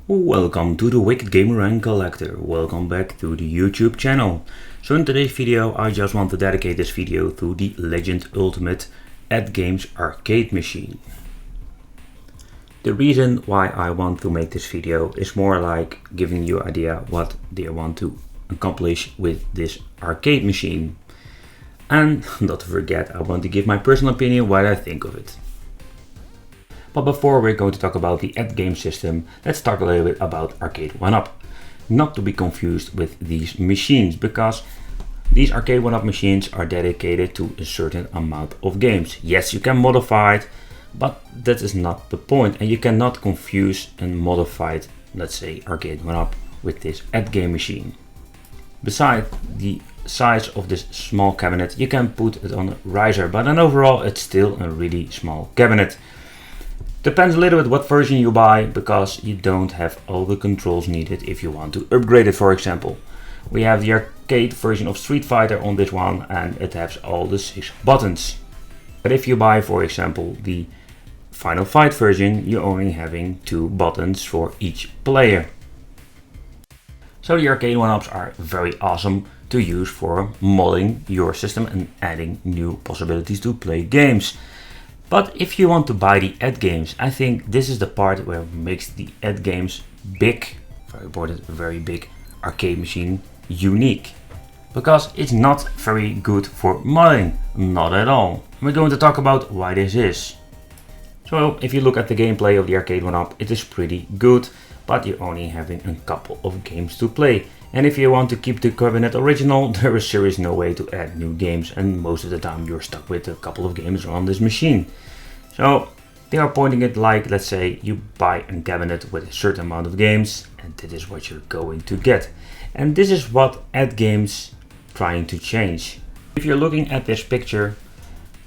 Welcome to the Wicked Gamer and Collector. Welcome back to the YouTube channel. So in today's video I just want to dedicate this video to the Legend Ultimate Atgames arcade machine. The reason why I want to make this video is more like giving you an idea what they want to accomplish with this arcade machine. And not to forget, I want to give my personal opinion what I think of it. But before we're going to talk about the Atgames system, let's talk a little bit about Arcade 1UP. Not to be confused with these machines, because these Arcade 1UP machines are dedicated to a certain amount of games. Yes, you can modify it, but that is not the point, and you cannot confuse and modify it, let's say Arcade 1UP, with this Atgame machine. Besides the size of this small cabinet, you can put it on a riser, but then overall it's still a really small cabinet. Depends a little bit what version you buy, because you don't have all the controls needed if you want to upgrade it. For example, we have the arcade version of Street Fighter on this one, and it has all the 6 buttons. But if you buy, for example, the Final Fight version, you're only having 2 buttons for each player. So the Arcade 1UPs are very awesome to use for modding your system and adding new possibilities to play games. But if you want to buy the Atgames, I think this is the part where it makes the Atgames big, very important, very big arcade machine unique. Because it's not very good for modding, not at all. We're going to talk about why this is. So if you look at the gameplay of the Arcade 1UP, it is pretty good, but you're only having a couple of games to play. And if you want to keep the cabinet original, there is seriously no way to add new games, and most of the time you're stuck with a couple of games on this machine. So they are pointing it like, let's say you buy a cabinet with a certain amount of games, and that is what you're going to get. And this is what Atgames trying to change. If you're looking at this picture,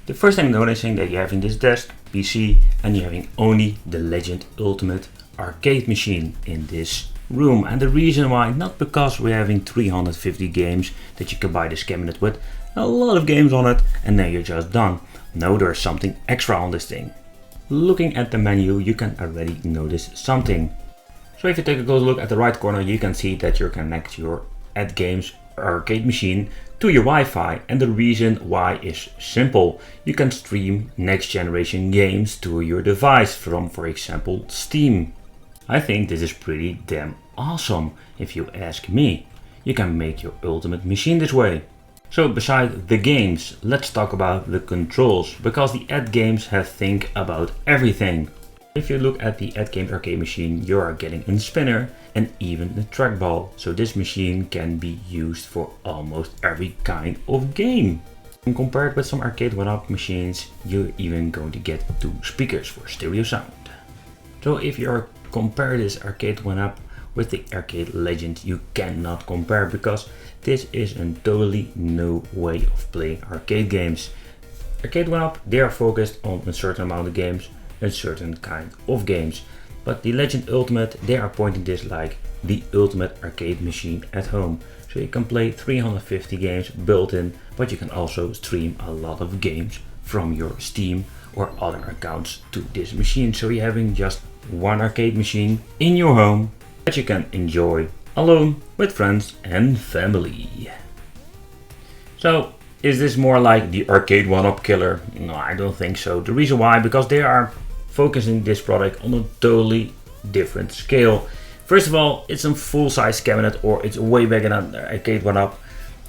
the first thing noticing that you're having this desk, PC, and you're having only the Legend Ultimate arcade machine in this room. And the reason why, not because we're having 350 games that you can buy this cabinet with, a lot of games on it, and then you're just done. No, there's something extra on this thing. Looking at the menu, you can already notice something. So if you take a close look at the right corner, you can see that you connect your Atgames arcade machine to your Wi-Fi, and the reason why is simple. You can stream next generation games to your device from, for example, Steam. I think this is pretty damn awesome, if you ask me. You can make your ultimate machine this way. So besides the games, let's talk about the controls, because the Atgames have think about everything. If you look at the Atgames arcade machine, you are getting a spinner and even a trackball. So this machine can be used for almost every kind of game. And compared with some Arcade 1UP machines, you're even going to get 2 speakers for stereo sound. So if you're compare this Arcade 1UP with the Arcade Legend, you cannot compare, because this is a totally new way of playing arcade games. Arcade 1UP, they are focused on a certain amount of games, a certain kind of games. But the Legend Ultimate, they are pointing this like the ultimate arcade machine at home. So you can play 350 games built in, but you can also stream a lot of games from your Steam or other accounts to this machine. So you're having just one arcade machine in your home that you can enjoy alone with friends and family. So is this more like the Arcade 1UP killer? No, I don't think so. The reason why, because they are focusing this product on a totally different scale. First of all, it's a full-size cabinet, or it's way bigger than Arcade 1UP.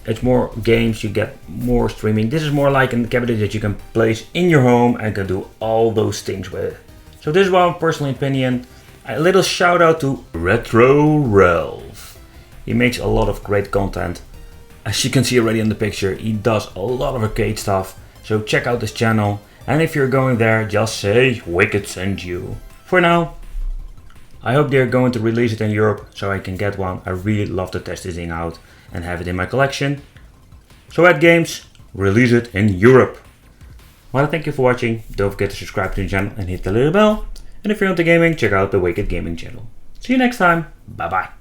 It's more games, you get more streaming. This is more like a cabinet that you can place in your home and can do all those things with. So this is my personal opinion. A little shout out to Retro Ralph. He makes a lot of great content. As you can see already in the picture, he does a lot of arcade stuff. So check out this channel. And if you're going there, just say Wicked sent you. For now, I hope they're going to release it in Europe so I can get one. I really love to test this thing out and have it in my collection. So Atgames, release it in Europe. Well, thank you for watching. Don't forget to subscribe to the channel and hit the little bell. And if you're into gaming, check out the Wicked Gaming channel. See you next time. Bye bye.